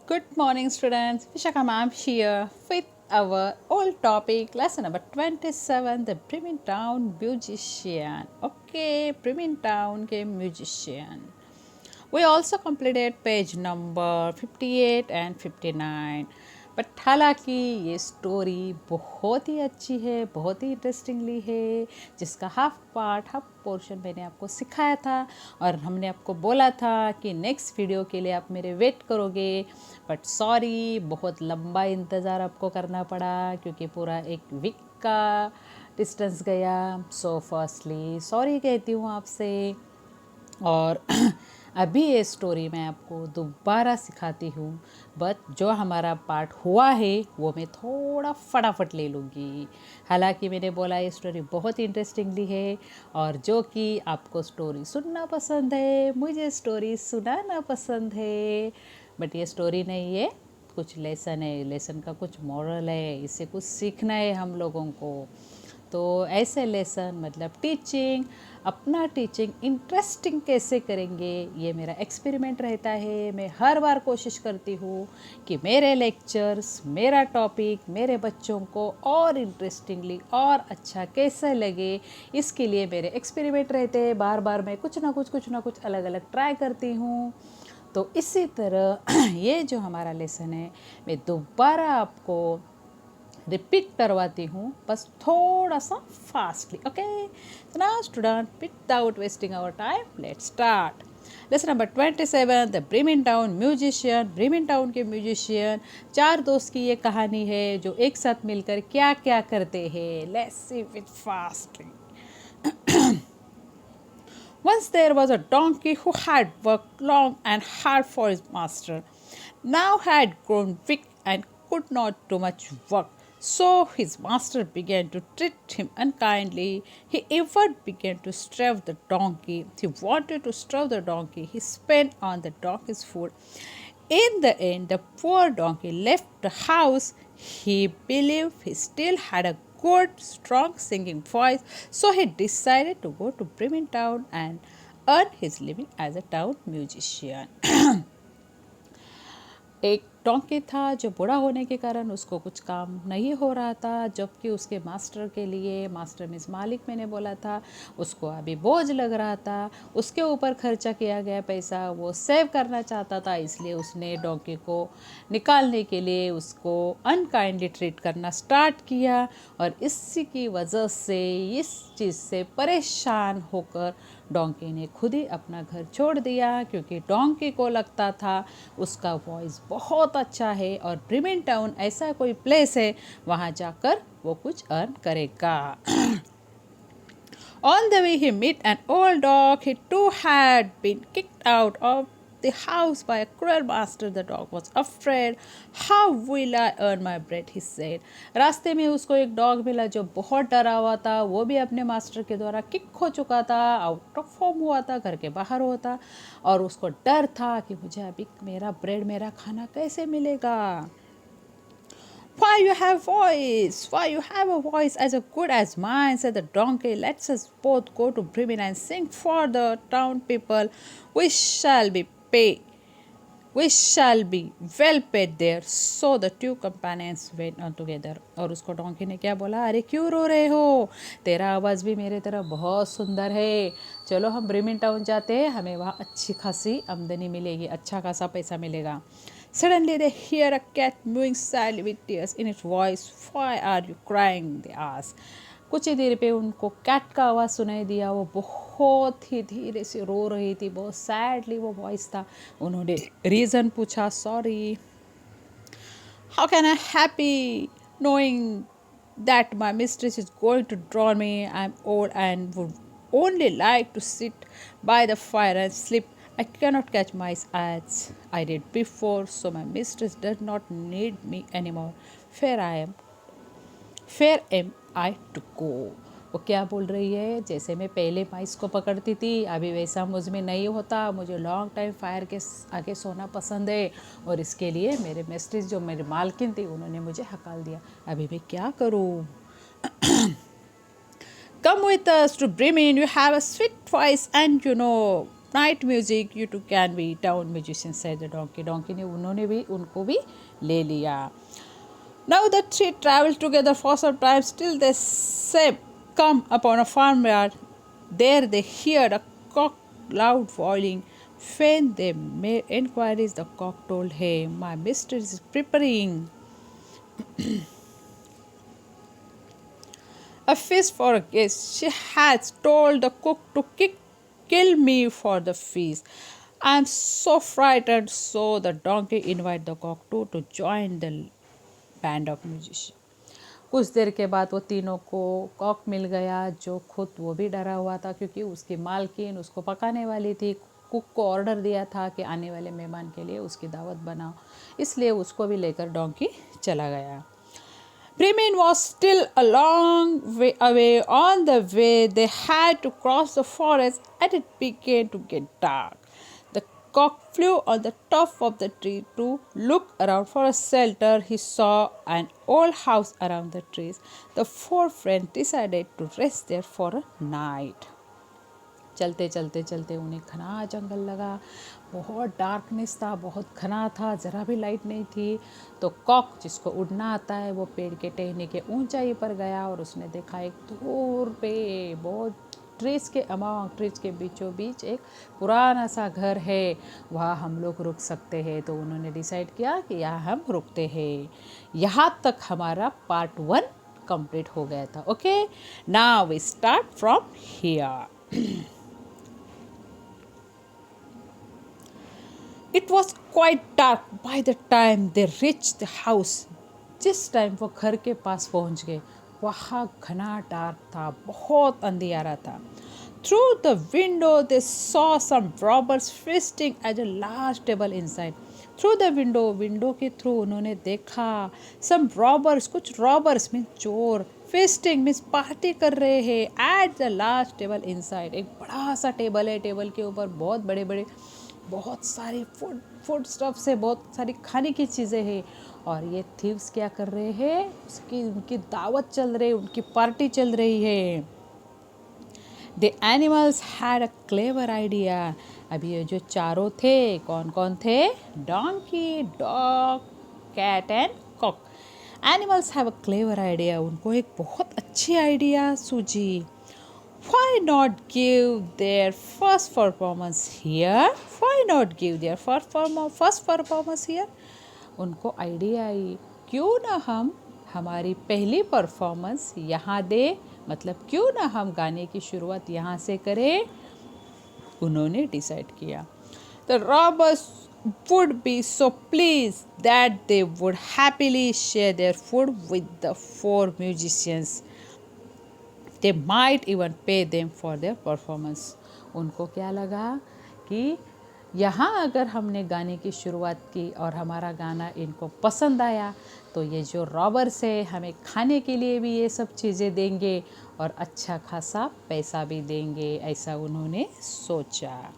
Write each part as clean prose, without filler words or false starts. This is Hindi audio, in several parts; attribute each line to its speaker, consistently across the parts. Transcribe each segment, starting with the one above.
Speaker 1: Good morning, students. Vishaka ma'am here with our old topic, lesson number 27, the Birmingham musician. Okay, Birmingham के musician. We also completed page number 58 and 59. But हालांकि ये स्टोरी बहुत ही अच्छी है, बहुत ही इंटरेस्टिंगली है, जिसका हाफ पोर्शन मैंने आपको सिखाया था और हमने आपको बोला था कि नेक्स्ट वीडियो के लिए आप मेरे वेट करोगे। बट सॉरी, बहुत लंबा इंतज़ार आपको करना पड़ा क्योंकि पूरा एक वीक का डिस्टेंस गया। सो फर्स्टली सॉरी कहती हूँ आपसे। और अभी ये स्टोरी मैं आपको दोबारा सिखाती हूँ, बट जो हमारा पार्ट हुआ है वो मैं थोड़ा फटाफट ले लूँगी। हालांकि मैंने बोला ये स्टोरी बहुत इंटरेस्टिंगली है और जो कि आपको स्टोरी सुनना पसंद है, मुझे स्टोरी सुनाना पसंद है। बट ये स्टोरी नहीं है, कुछ लेसन है, लेसन का कुछ मॉरल है, इससे कुछ सीखना है हम लोगों को। तो ऐसे लेसन मतलब टीचिंग, अपना टीचिंग इंटरेस्टिंग कैसे करेंगे, ये मेरा एक्सपेरिमेंट रहता है। मैं हर बार कोशिश करती हूँ कि मेरे लेक्चर्स, मेरा टॉपिक मेरे बच्चों को और इंटरेस्टिंगली और अच्छा कैसे लगे, इसके लिए मेरे एक्सपेरिमेंट रहते हैं। बार बार मैं कुछ ना कुछ अलग अलग ट्राई करती हूँ। तो इसी तरह ये जो हमारा लेसन है, मैं दोबारा आपको रिपीट करवाती हूँ, बस थोड़ा सा fastly. Okay, so now student, without wasting our time, let's start. Lesson number 27, the Bremen Town musician. Bremen Town के म्यूजिशियन, चार दोस्त की ये कहानी है जो एक साथ मिलकर क्या क्या करते हैं। Let's see it fastly. Once there was a donkey who had worked long and hard for his master. Now had grown weak and could not do much work. So his master began to treat him unkindly. He even began to starve the donkey. He wanted to starve the donkey. He spent on the donkey's food. In the end, the poor donkey left the house. He believed he still had a good, strong singing voice, so he decided to go to Birmingham and earn his living as a town musician. एक डोंकी था जो बूढ़ा होने के कारण उसको कुछ काम नहीं हो रहा था, जबकि उसके मास्टर के लिए, मास्टर मीन्स मालिक मैंने बोला था, उसको अभी बोझ लग रहा था। उसके ऊपर खर्चा किया गया पैसा वो सेव करना चाहता था, इसलिए उसने डोंकी को निकालने के लिए उसको अनकाइंडली ट्रीट करना स्टार्ट किया। और इसी की वजह से, इस चीज़ से परेशान होकर डोंकी ने खुद ही अपना घर छोड़ दिया, क्योंकि डोंकी को लगता था उसका वॉइस बहुत अच्छा है और ब्रिमिंगटाउन ऐसा कोई प्लेस है वहाँ जाकर वो कुछ अर्न करेगा। On the way he met an old dog. He too had been kicked out of the house by a cruel master. The dog was afraid. How will I earn my bread? He said. रास्ते में उसको एक डॉग मिला जो बहुत डरा हुआ था। वो भी अपने मास्टर के द्वारा किक हो चुका था, आउट ऑफ फॉर्म हुआ था, घर के बाहर हुआ था, और उसको डर था कि मुझे अभी मेरा ब्रेड, मेरा खाना कैसे मिलेगा। Why you have voice? Why you have a voice as good as mine? Said the donkey. Let's us both go to Bremen and sing for the town people. We shall be paid. We shall be well paid there. So the two companions went on together. और उसको डोंकी ने क्या बोला, अरे क्यों रो रहे हो, तेरा आवाज़ भी मेरे तरह बहुत सुंदर है, चलो हम ब्रिमिंग टाउन जाते हैं, हमें वहाँ अच्छी खासी आमदनी मिलेगी, अच्छा खासा पैसा मिलेगा। Suddenly they hear a cat mewing sadly with tears in its voice. Why are you crying? They asked. कुछ ही देर पे उनको कैट का आवाज़ सुनाई दिया। वो बहुत ही धीरे से रो रही थी, बहुत सैडली वो वॉइस था। उन्होंने रीज़न पूछा। Sorry, how can I happy knowing that my mistress is going to drown me? I'm old and would only like to sit by the fire and sleep. I cannot catch mice as I did before, so my mistress does not need me anymore. Fair am I to go. वो क्या बोल रही है, जैसे मैं पहले माइस को पकड़ती थी अभी वैसा मुझ में नहीं होता, मुझे लॉन्ग टाइम फायर के आगे सोना पसंद है, और इसके लिए मेरे मिस्ट्रेस जो मेरी मालकिन थी उन्होंने मुझे हकाल दिया, अभी मैं क्या करूँ। Come with us to Bremen. You have a sweet voice and you know night music you too can be town musician said the donkey donkey ने उन्होंने भी उनको भी ले लिया. Now the three traveled together for some time. Still they say, come upon a farmyard. There they heard a cock loud bawling. When they made inquiries, the cock told him, my mistress is preparing a feast for a guest. She has told the cook to kill me for the feast. I am so frightened. So the donkey invited the cock too to join the band of musician. कुछ देर के बाद वो तीनों को कॉक मिल गया जो खुद वो भी डरा हुआ था क्योंकि उसकी मालकिन उसको पकाने वाली थी. कुक को ऑर्डर दिया था कि आने वाले मेहमान के लिए उसकी दावत बनाओ, इसलिए उसको भी लेकर डोंकी चला गया. Bremen was still a long way away. On the way, they had to cross the forest and it began to get dark. The cock flew on the top of the tree to look around for a shelter. He saw an old house around the trees. The four friends decided to rest there for a night. चलते चलते चलते उन्हें घना जंगल लगा. बहुत डार्कनेस था, बहुत घना था, ज़रा भी लाइट नहीं थी. तो कॉक जिसको उड़ना आता है वो पेड़ के टहनी के ऊंचाई पर गया और उसने देखा एक दूर पे बहुत ट्रीज़ के बीचों बीच एक पुराना सा घर है, वहाँ हम लोग रुक सकते हैं. तो उन्होंने डिसाइड किया कि यहाँ हम रुकते हैं. यहाँ तक हमारा पार्ट 1 कंप्लीट हो गया था. Okay, now we start from here. It was quite dark by the time they reached the house. जिस टाइम वो घर के पास पहुंच गए वहाँ घना डार्क था, बहुत अंधियारा था. Through the window they saw some robbers feasting at a large table inside. Through the window के थ्रू उन्होंने देखा some robbers, कुछ robbers मीन्स चोर, feasting मीन्स पार्टी कर रहे हैं at the large table inside. एक बड़ा सा टेबल है, टेबल के ऊपर बहुत बड़े बड़े बहुत सारे फूड स्टफ से बहुत सारी खाने की चीज़ें हैं. और ये थीव्स क्या कर रहे हैं, उनकी दावत चल रही है, उनकी पार्टी चल रही है. The animals had a clever idea. अभी ये जो चारों थे कौन कौन थे, donkey, dog, cat and cock. Animals have a clever idea. उनको एक बहुत अच्छी आइडिया सूझी. Why not give their first performance here? Why not give their first performance here? उनको आइडिया आई क्यों ना हम हमारी पहली परफॉर्मेंस यहाँ दे, मतलब क्यों ना हम गाने की शुरुआत यहाँ से करें. उन्होंने डिसाइड किया. The robbers would be so pleased that they would happily share their food with the four musicians. They might even pay them for their performance. उनको क्या लगा कि यहाँ अगर हमने गाने की शुरुआत की और हमारा गाना इनको पसंद आया तो ये जो रॉबर्स है हमें खाने के लिए भी ये सब चीज़ें देंगे और अच्छा खासा पैसा भी देंगे, ऐसा उन्होंने सोचा.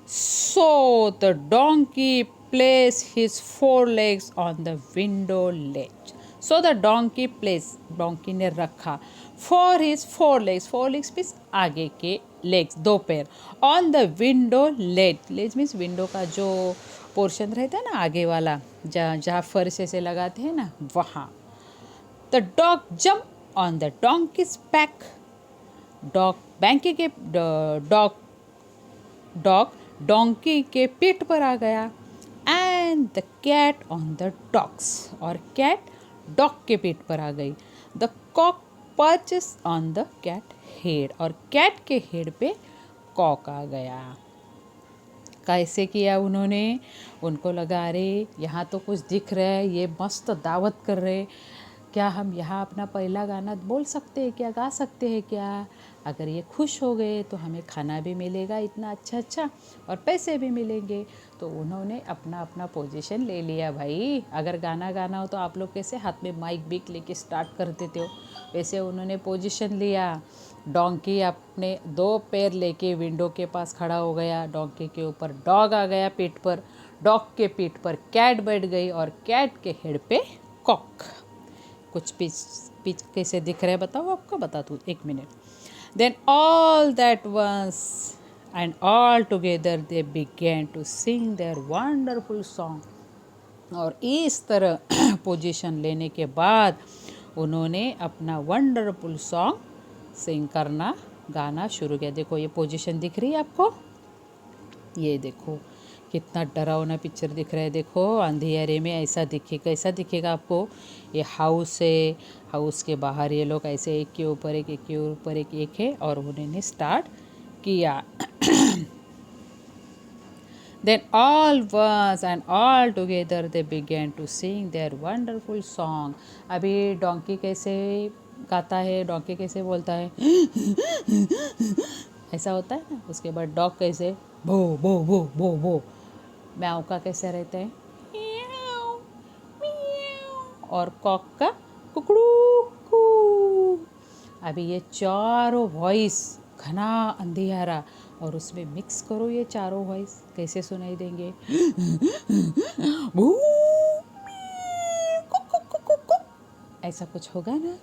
Speaker 1: So the donkey placed his four legs on the window ledge. So the donkey placed, donkey ने रखा for his four legs means आगे के legs, दो पैर, on the window ledge means window का जो पोर्शन रहता है ना आगे वाला, जहाँ फर्श से लगाते हैं ना वहाँ. The dog jumped on the donkey's back. Dog donkey के पीठ पर आ गया. And the cat on the dogs, और कैट डॉग के पीठ पर आ गई. The cock perches on the cat head, और कैट के हेड पे कॉक आ गया. कैसे किया उन्होंने, उनको लगा अरे यहाँ तो कुछ दिख रहा है, ये मस्त दावत कर रहे, क्या हम यहाँ अपना पहला गाना बोल सकते हैं क्या, गा सकते हैं क्या. अगर ये खुश हो गए तो हमें खाना भी मिलेगा इतना अच्छा और पैसे भी मिलेंगे. तो उन्होंने अपना अपना पोजीशन ले लिया. भाई अगर गाना गाना हो तो आप लोग कैसे हाथ में माइक बिक लेके स्टार्ट कर देते हो, वैसे उन्होंने पोजीशन लिया. डोंकी अपने दो पैर लेके विंडो के पास खड़ा हो गया. डोंकी के ऊपर डॉग आ गया पीठ पर, डॉग के पीठ पर कैट बैठ गई और कैट के हेड पे कॉक. कुछ पिच कैसे दिख रहा है बताओ, आपको बता दूँ, एक minute. Then all that once and all together they began to sing their wonderful song. और इस तरह पोजीशन लेने के बाद उन्होंने अपना वंडरफुल सॉन्ग सिंग करना गाना शुरू किया। देखो ये पोजीशन दिख रही है आपको, ये देखो कितना डरावना पिक्चर दिख रहा है। देखो अंधेरे में ऐसा दिखेगा, ऐसा दिखेगा आपको। ये हाउस है, हाउस के बाहर ये लोग ऐसे एक के ऊपर एक, एक के ऊपर एक है, और उन्होंने स्टार्ट किया। Then all once and all together they began to sing their wonderful song. अभी डोंकी कैसे गाता है, डोंकी कैसे बोलता है ऐसा होता है ना। उसके बाद डॉग कैसे भो भो भो भो भो। म्याऊ का कैसे रहता है म्याऊ म्याऊ, और कॉक का कुकड़ू कू। अभी ये चारों वॉइस घना अंधियारा, और उसमें मिक्स करो ये चारों वॉइस, कैसे सुनाई देंगे ऐसा कुछ होगा ना।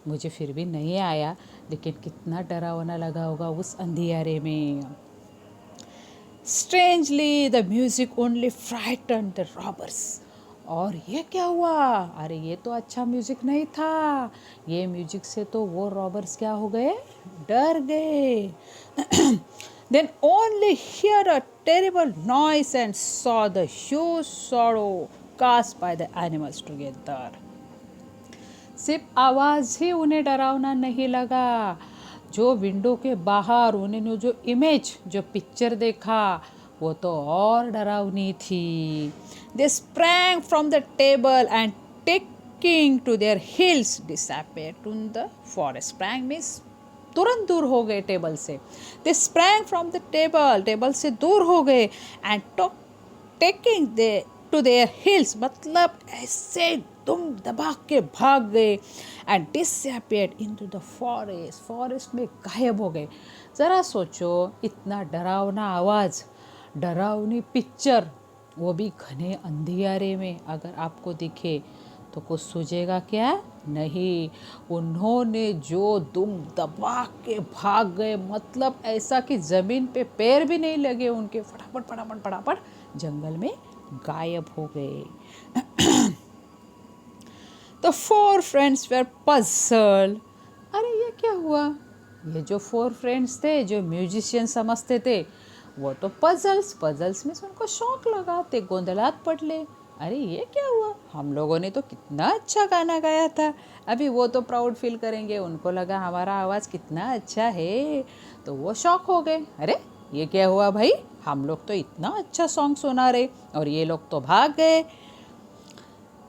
Speaker 1: मुझे फिर भी नहीं आया, लेकिन कितना डरावना लगा होगा उस अंधियारे में। Strangely, the music only frightened the robbers. और ये क्या हुआ? अरे ये तो अच्छा म्यूजिक नहीं था। ये म्यूजिक से तो वो रॉबर्स क्या हो गए? डर गए। Then only heard a terrible noise and saw the huge sorrow cast by the animals together. सिर्फ आवाज़ ही उन्हें डरावना नहीं लगा, जो विंडो के बाहर उन्होंने जो इमेज, जो पिक्चर देखा, वो तो और डरावनी थी। They sprang from the table and taking to their heels disappeared in the forest. Sprang means तुरंत दूर हो गए टेबल से। They sprang from the table, table से दूर हो गए, and taking to their heels मतलब ऐसे दुम दबा के भाग गए, and disappeared into the forest. Forest में गायब हो गए। ज़रा सोचो, इतना डरावना आवाज़, डरावनी पिक्चर, वो भी घने अंधियारे में अगर आपको दिखे तो कुछ सूझेगा क्या? नहीं। उन्होंने जो दुम दबा के भाग गए, मतलब ऐसा कि ज़मीन पे पैर भी नहीं लगे उनके, फटाफट फटाफट फटाफट जंगल में गायब हो गए। The four friends were puzzled. अरे ये क्या हुआ? ये जो फोर फ्रेंड्स थे, जो म्यूजिशियन समझते थे, वो तो पजल्स में उनको शौक लगा, ते गोंदलात पड़ले। अरे ये क्या हुआ? हम लोगों ने तो कितना अच्छा गाना गाया था। अभी वो तो प्राउड फील करेंगे, उनको लगा हमारा आवाज़ कितना अच्छा है, तो वो शौक हो गए। अरे ये क्या हुआ भाई? हम लोग तो इतना अच्छा सॉन्ग सुना रहे और ये लोग तो भाग गए।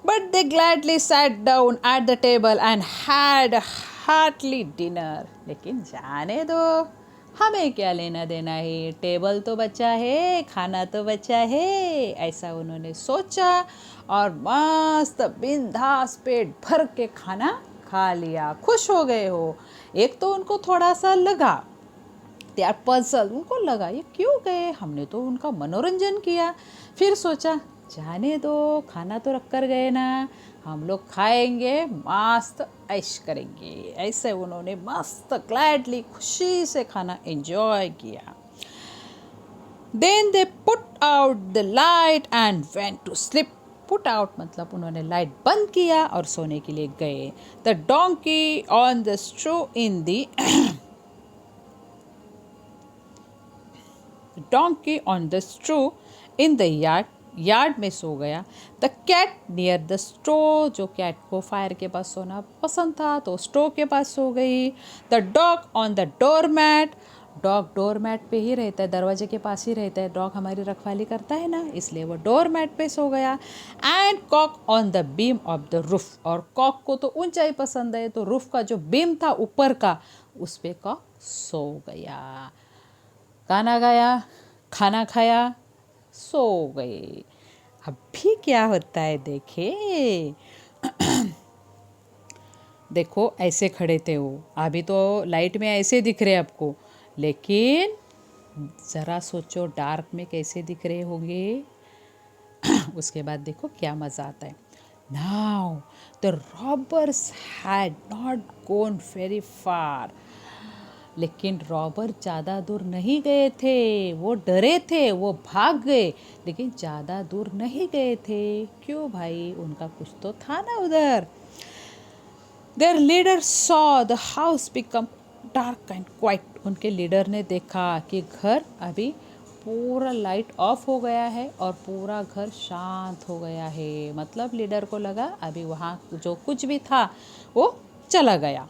Speaker 1: But they gladly sat down at the table and had a hearty dinner. लेकिन जाने दो, हमें क्या लेना देना है, टेबल तो बचा है, खाना तो बचा है, ऐसा उन्होंने सोचा और मस्त बिंदास पेट भर के खाना खा लिया। खुश हो गए हो। एक तो उनको थोड़ा सा लगा, दे आर पजल, उनको लगा ये क्यों गए, हमने तो उनका मनोरंजन किया। फिर सोचा जाने दो, खाना तो रख कर गए ना, हम लोग खाएंगे, मस्त ऐश करेंगे। ऐसे उन्होंने मस्त ग्लैडली, खुशी से खाना एंजॉय किया। Then they put out the light and went to sleep. Put out मतलब उन्होंने लाइट बंद किया और सोने के लिए गए। The donkey on the straw in the donkey on the straw in the yard में सो गया। The cat near the stove, जो कैट को फायर के पास सोना पसंद था तो स्टो के पास सो गई। The dog on the door mat, dog door mat पे ही रहता है, दरवाजे के पास ही रहता है, डॉग हमारी रखवाली करता है ना, इसलिए वो डोर मैट पे सो गया। And cock on the beam of the roof, और कॉक को तो ऊंचाई पसंद है, तो रूफ का जो बीम था ऊपर का, उस पे कॉक सो गया। गाना गाया, खाना खाया, सो गए। अभी क्या होता है देखे। देखो ऐसे खड़े थे वो, अभी तो लाइट में ऐसे दिख रहे आपको, लेकिन ज़रा सोचो डार्क में कैसे दिख रहे होंगे। उसके बाद देखो क्या मज़ा आता है। Now the robbers had not gone very far. लेकिन रॉबर ज़्यादा दूर नहीं गए थे, वो डरे थे, वो भाग गए, लेकिन ज़्यादा दूर नहीं गए थे। क्यों भाई, उनका कुछ तो था ना उधर। Their leader saw the house become dark and quiet. उनके लीडर ने देखा कि घर अभी पूरा लाइट ऑफ हो गया है और पूरा घर शांत हो गया है। मतलब लीडर को लगा अभी वहाँ जो कुछ भी था वो चला गया।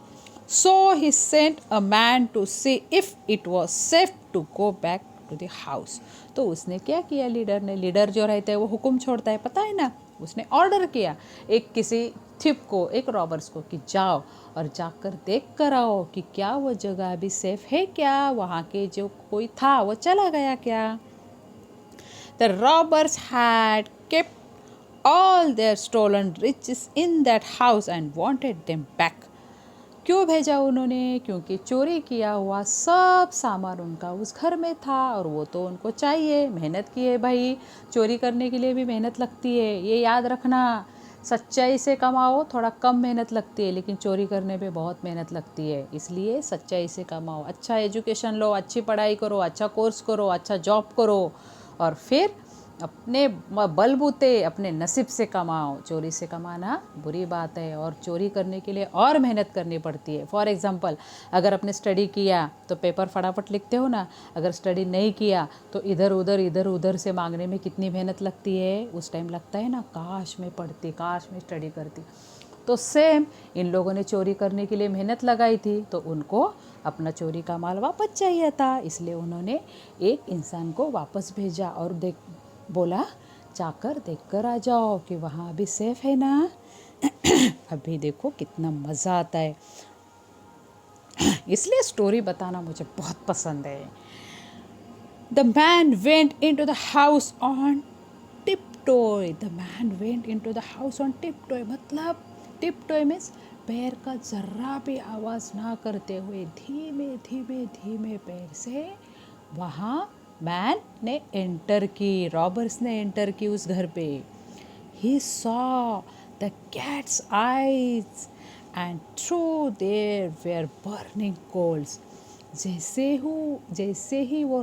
Speaker 1: So he sent a man to see if it was safe to go back to the house. तो उसने क्या किया, लीडर ने, लीडर जो रहता है वो हुक्म छोड़ता है, पता है ना, उसने ऑर्डर किया एक किसी थिप को, एक रॉबर्स को, कि जाओ और जाकर देख कर आओ कि क्या वो जगह अभी सेफ है क्या, वहाँ के जो कोई था वो चला गया क्या। The robbers had kept all their stolen riches in that house and wanted them back. क्यों भेजा उन्होंने, क्योंकि चोरी किया हुआ सब सामान उनका उस घर में था और वो तो उनको चाहिए। मेहनत की है भाई, चोरी करने के लिए भी मेहनत लगती है, ये याद रखना। सच्चाई से कमाओ, थोड़ा कम मेहनत लगती है, लेकिन चोरी करने पे बहुत मेहनत लगती है। इसलिए सच्चाई से कमाओ, अच्छा एजुकेशन लो, अच्छी पढ़ाई करो, अच्छा कोर्स करो, अच्छा जॉब करो और फिर अपने बलबूते अपने नसीब से कमाओ। चोरी से कमाना बुरी बात है और चोरी करने के लिए और मेहनत करनी पड़ती है। फॉर एग्ज़ाम्पल, अगर आपने स्टडी किया तो पेपर फटाफट लिखते हो ना, अगर स्टडी नहीं किया तो इधर उधर से मांगने में कितनी मेहनत लगती है। उस टाइम लगता है ना, काश मैं पढ़ती, काश मैं स्टडी करती। तो सेम इन लोगों ने चोरी करने के लिए मेहनत लगाई थी, तो उनको अपना चोरी का माल वापस चाहिए था, इसलिए उन्होंने एक इंसान को वापस भेजा और बोला जाकर देख कर आ जाओ कि वहाँ अभी सेफ है ना। अभी देखो कितना मज़ा आता है, इसलिए स्टोरी बताना मुझे बहुत पसंद है। The man went into the house on tiptoe. The man went into the house on tiptoe. मतलब tiptoe मीन्स पैर का जर्रा भी आवाज़ ना करते हुए धीमे धीमे धीमे पैर से वहाँ मैन ने एंटर की, रॉबर्स ने एंटर की उस घर पे। He saw the cat's eyes and through there were burning coals. जैसे ही वो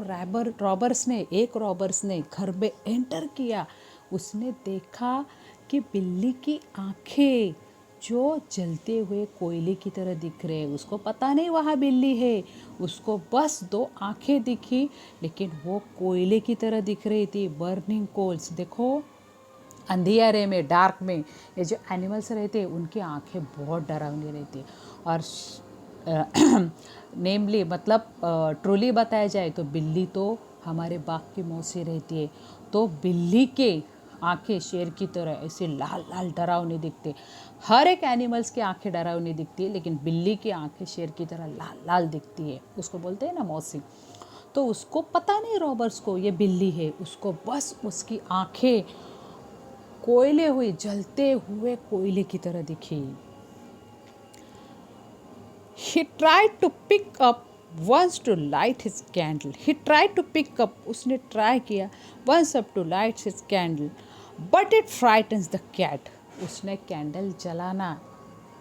Speaker 1: रॉबर्स ने घर में एंटर किया, उसने देखा कि बिल्ली की आंखें जो जलते हुए कोयले की तरह दिख रहे हैं। उसको पता नहीं वहाँ बिल्ली है, उसको बस 2 आंखें दिखी, लेकिन वो कोयले की तरह दिख रही थी, बर्निंग कोल्स। देखो अंधियारे में, डार्क में ये जो एनिमल्स रहते हैं उनकी आंखें बहुत डरावनी रहती और नेमली मतलब ट्रूली बताया जाए तो बिल्ली तो हमारे बाघ की मौसी रहती है, तो बिल्ली के आंखें शेर की तरह ऐसे लाल लाल डरावनी दिखती। हर एक एनिमल्स की आंखें डरावनी दिखती है, लेकिन बिल्ली की आंखें शेर की तरह लाल लाल दिखती है, उसको बोलते हैं ना मौसी। तो उसको पता नहीं रॉबर्स को ये बिल्ली है, उसको बस उसकी आंखें कोयले हुई, जलते हुए कोयले की तरह दिखी। He tried to pick up once to light his candle. He tried to pick up, उसने ट्राई किया once up to light his candle, but it frightens the cat. उसने कैंडल जलाना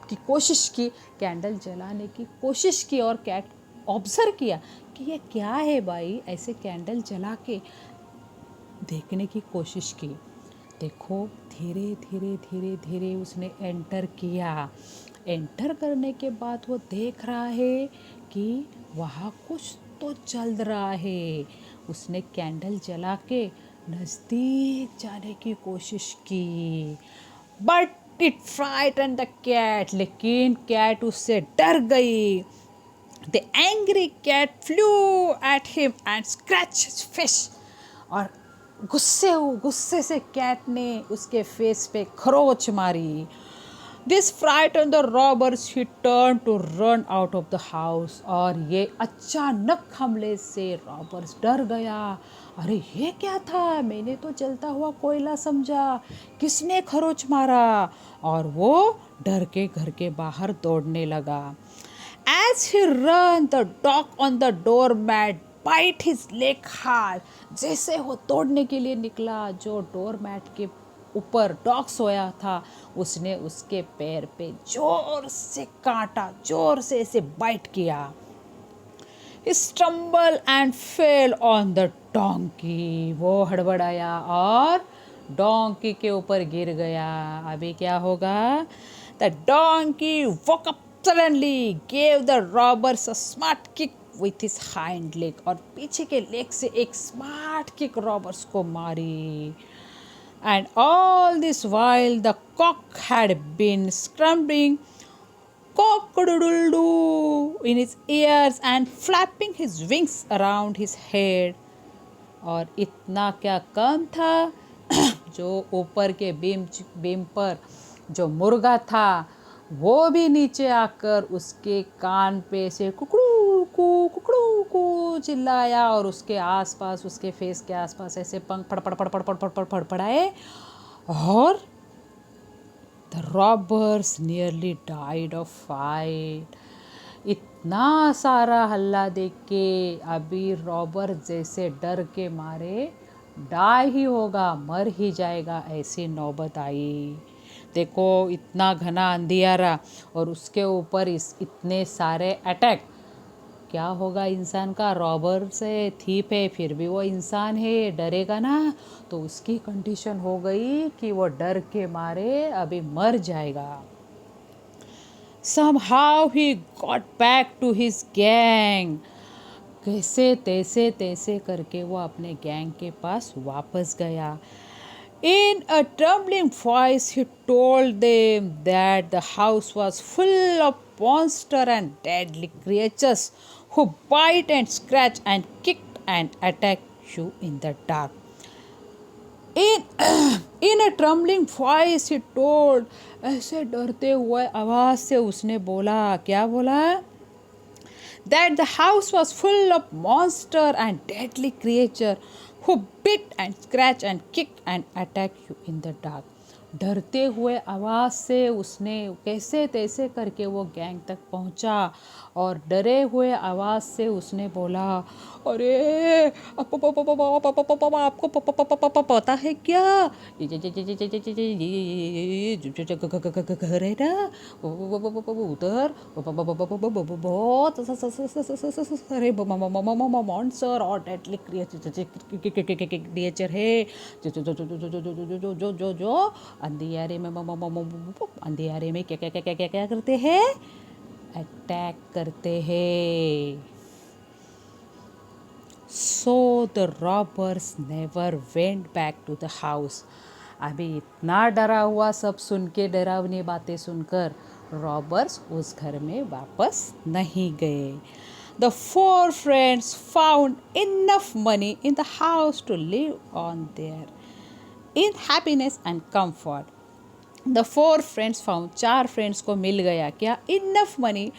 Speaker 1: की कोशिश की, कैंडल जलाने की कोशिश की और कैट ऑब्जर्व किया कि ये क्या है भाई, ऐसे कैंडल जला के देखने की कोशिश की। देखो धीरे धीरे धीरे धीरे उसने एंटर किया। एंटर करने के बाद वो देख रहा है कि वहाँ कुछ तो चल रहा है। उसने कैंडल जला के नज़दीक जाने की कोशिश की, but it frighten the cat, लेकिन कैट उससे डर गई। The angry cat flew at him and scratch his face, और गुस्से से कैट ने उसके फेस पे खरोच मारी। This frighten the robbers, he turn to run out of the house, और ये अचानक हमले से रॉबर्स डर गया। अरे ये क्या था, मैंने तो जलता हुआ कोयला समझा, किसने खरोच मारा, और वो डर के घर के बाहर दौड़ने लगा। As he ran, the dog on the doormat bite his leg hard. जैसे वो तोड़ने के लिए निकला, जो डोरमैट के ऊपर डॉग सोया था, उसने उसके पैर पे जोर से काटा, जोर से इसे बाइट किया। He stumbled and fell on the donkey. वो हड़बड़ाया और डोंकी के ऊपर गिर गया. अभी क्या होगा? The donkey woke up suddenly, gave the robbers a smart kick with his hind leg. और पीछे के लेग से एक स्मार्ट किक रॉबर्स को मारी. And all this while the cock had been scrambling cock-a-doodle-doo in his ears and flapping his wings around his head. और इतना क्या कम था जो ऊपर के बीम पर जो मुर्गा था वो भी नीचे आकर उसके कान पे से कुकड़ू कू चिल्लाया और उसके आसपास उसके फेस के आसपास ऐसे पंख फड़फड़ाए और The robbers nearly died of fright. इतना सारा हल्ला देख के अभी रॉबर जैसे डर के मारे डाई ही होगा, मर ही जाएगा, ऐसी नौबत आई. देखो इतना घना अंधियारा और उसके ऊपर इतने सारे अटैक. क्या होगा इंसान का? रॉबर से थीप है फिर भी वो इंसान है, डरेगा ना. तो उसकी कंडीशन हो गई कि वो डर के मारे अभी मर जाएगा. Somehow he got back to his gang. कैसे तैसे करके वो अपने गैंग के पास वापस गया. In a trembling voice he told them that the house was full of monsters and deadly creatures who bite and scratch and kick and attack you in the dark. In a trembling voice he told, ऐसे डरते हुए आवाज से उसने बोला. क्या बोला? That the house was full of monsters and deadly creatures who bit and scratch and kick and attack you in the dark. डरते हुए आवाज़ से उसने कैसे तैसे करके वो गैंग तक पहुंचा और डरे हुए आवाज़ से उसने बोला, अरे आपको पता है क्या? घर है ना उधर बहुत अरे मॉन्स्टर और डेडली क्रिएचर है जो अंधियारे में क्या करते हैं? अटैक करते हैं. So the robbers never went back to the house. अभी इतना डरा हुआ सब सुन के, डरावनी बातें सुनकर रॉबर्स उस घर में वापस नहीं गए. The four friends found enough money in the house to live on there in happiness and comfort. The four friends found, चार फ्रेंड्स को मिल गया क्या? Enough money,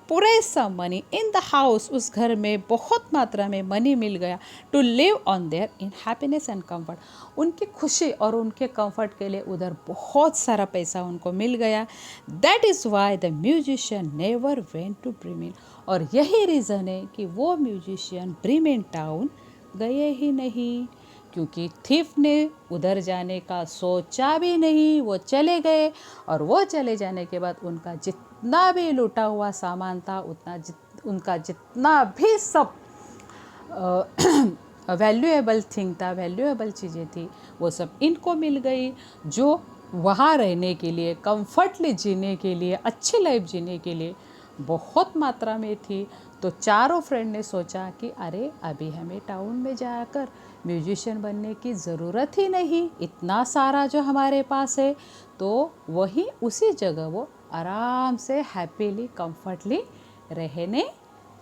Speaker 1: पूरे सा मनी इन द हाउस, उस घर में बहुत मात्रा में मनी मिल गया. To live on there in happiness and comfort, उनकी खुशी और उनके कंफर्ट के लिए उधर बहुत सारा पैसा उनको मिल गया. That is why the musician never went to Bremen, और यही रीज़न है कि वो म्यूजिशियन ब्रीमेन टाउन गए ही नहीं, क्योंकि थीफ ने उधर जाने का सोचा भी नहीं. वो चले गए और वो चले जाने के बाद उनका जितना भी लूटा हुआ सामान था उनका जितना भी सब वैल्यूएबल थिंग था, वैल्यूएबल चीज़ें थी, वो सब इनको मिल गई, जो वहाँ रहने के लिए, कंफर्टली जीने के लिए, अच्छी लाइफ जीने के लिए बहुत मात्रा में थी. तो चारों फ्रेंड ने सोचा कि अरे अभी हमें टाउन में जाकर म्यूजिशियन बनने की ज़रूरत ही नहीं, इतना सारा जो हमारे पास है. तो वही उसी जगह वो आराम से हैप्पीली कंफर्टली रहने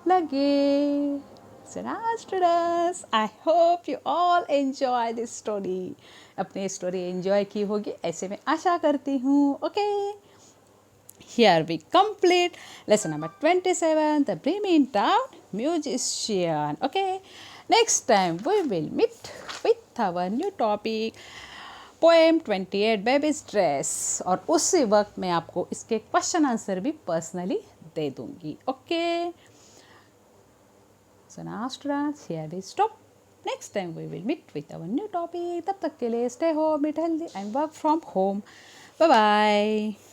Speaker 1: लगे. So now students, I hope you all enjoy this story. अपनी स्टोरी एंजॉय की होगी ऐसे मैं आशा करती हूँ. Okay, here we complete lesson number 27, the Bremen Town Musician. Okay, next time we will meet with our new topic, poem 28 Baby's Dress. और उसी वक्त मैं आपको इसके क्वेश्चन आंसर भी पर्सनली दे दूंगी. Okay, so now students, here we stop. Next time we will meet with our new topic. तब तक के लिए stay home, eat healthy and work from home. Bye bye.